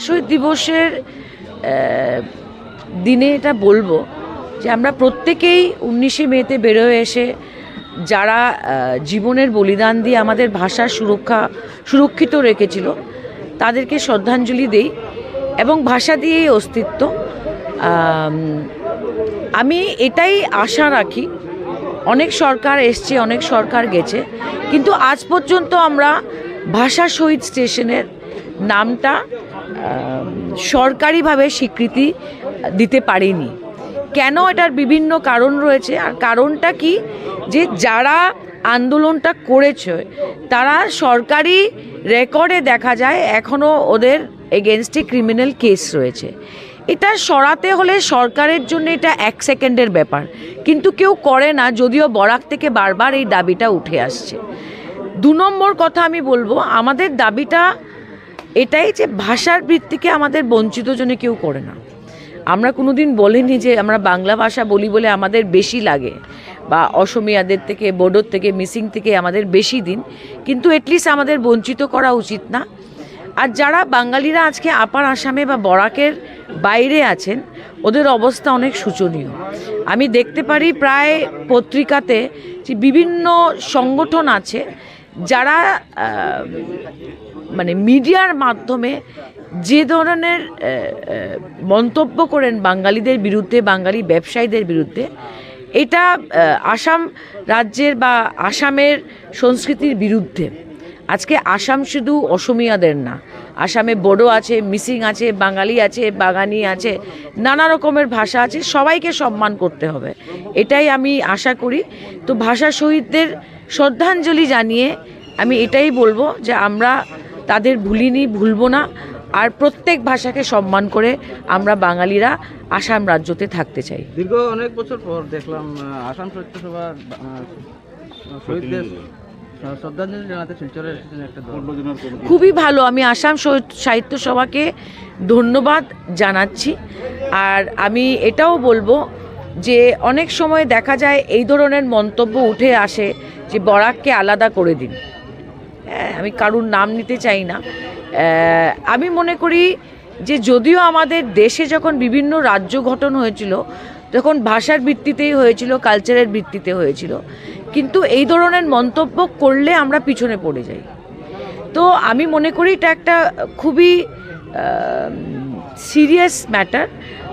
শহীদ দিবসের দিনে এটা বলবো যে আমরা প্রত্যেকেই 19শে মেতে বেরোয় এসে যারা জীবনের বলিদান দিয়ে আমাদের ভাষার সুরক্ষিত রেখেছিল তাদেরকে শ্রদ্ধাঞ্জলি দেই এবং ভাষা দিয়েই অস্তিত্ব। আমি এটাই আশা রাখি, অনেক সরকার এসছে, অনেক সরকার গেছে, কিন্তু আজ পর্যন্ত আমরা ভাষা শহীদ স্টেশনের নামটা সরকারিভাবে স্বীকৃতি দিতে পারিনি। কেন? এটার বিভিন্ন কারণ রয়েছে। আর কারণটা কি, যে যারা আন্দোলনটা করেছে তারা সরকারি রেকর্ডে দেখা যায় এখনও ওদের এগেনস্টে ক্রিমিনাল কেস রয়েছে। এটা সরাতে হলে সরকারের জন্য এটা 1 সেকেন্ডের ব্যাপার, কিন্তু কেউ করে না, যদিও বরাক থেকে বারবার এই দাবিটা উঠে আসছে। 2 নম্বর কথা আমি বলবো, আমাদের দাবিটা এটাই যে ভাষার ভিত্তিকে আমাদের বঞ্চিত জন্য কেউ করে না। আমরা কোনোদিন বলিনি যে আমরা বাংলা ভাষা বলি বলে আমাদের বেশি লাগে, বা অসমিয়াদের থেকে, বোডোর থেকে, মিসিং থেকে আমাদের বেশি দিন, কিন্তু এটলিস্ট আমাদের বঞ্চিত করা উচিত না। আর যারা বাঙালিরা আজকে আপার আসামে বা বরাকের বাইরে আছেন, ওদের অবস্থা অনেক শোচনীয়। আমি দেখতে পারি প্রায় পত্রিকাতে যে বিভিন্ন সংগঠন আছে যারা মানে মিডিয়ার মাধ্যমে যে ধরনের মন্তব্য করেন বাঙালিদের বিরুদ্ধে, বাঙালি ব্যবসায়ীদের বিরুদ্ধে, এটা আসাম রাজ্যের বা আসামের সংস্কৃতির বিরুদ্ধে। আজকে আসাম শুধু অসমিয়াদের না, আসামে বোডো আছে, মিসিং আছে, বাঙালি আছে, বাগানি আছে, নানা রকমের ভাষা আছে, সবাইকে সম্মান করতে হবে, এটাই আমি আশা করি। তো ভাষা শহীদদের শ্রদ্ধাঞ্জলি জানিয়ে আমি এটাই বলবো যে আমরা তাদের ভুলিনি, ভুলবো না, আর প্রত্যেক ভাষাকে সম্মান করে আমরা বাঙালিরা আসাম রাজ্যতে থাকতে চাই। দীর্ঘ অনেক বছর পর দেখলাম আসাম সাহিত্য সভা শহীদদের শ্রদ্ধাঞ্জলি জানাতে শিলচরের একটা দল। খুবই ভালো, আমি আসাম সাহিত্য সভাকে ধন্যবাদ জানাচ্ছি। আর আমি এটাও বলবো যে অনেক সময় দেখা যায় এই ধরনের মন্তব্য উঠে আসে যে বরাককে আলাদা করে দিন। আমি কারুর নাম নিতে চাই না। আমি মনে করি যে যদিও আমাদের দেশে যখন বিভিন্ন রাজ্য গঠন হয়েছিল তখন ভাষার ভিত্তিতেই হয়েছিল, কালচারের ভিত্তিতে হয়েছিল, কিন্তু এই ধরনের মন্তব্য করলে আমরা পিছনে পড়ে যাই। তো আমি মনে করি এটা একটা খুবই সিরিয়াস ম্যাটার।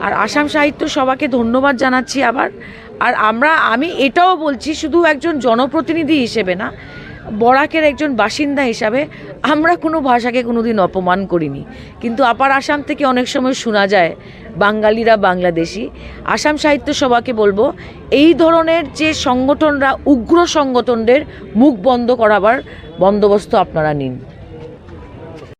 আর আসাম সাহিত্য সভাকে ধন্যবাদ জানাচ্ছি আবার। আর আমি এটাও বলছি, শুধু একজন জনপ্রতিনিধি হিসেবে না, বরাকের একজন বাসিন্দা হিসাবে আমরা কোনো ভাষাকে কোনোদিন অপমান করিনি, কিন্তু আপার আসাম থেকে অনেক সময় শোনা যায় বাঙালিরা বাংলাদেশি। আসাম সাহিত্য সভাকে বলবো, এই ধরনের যে সংগঠনরা, উগ্র সংগঠনদের মুখ বন্ধ করাবার বন্দোবস্ত আপনারা নিন।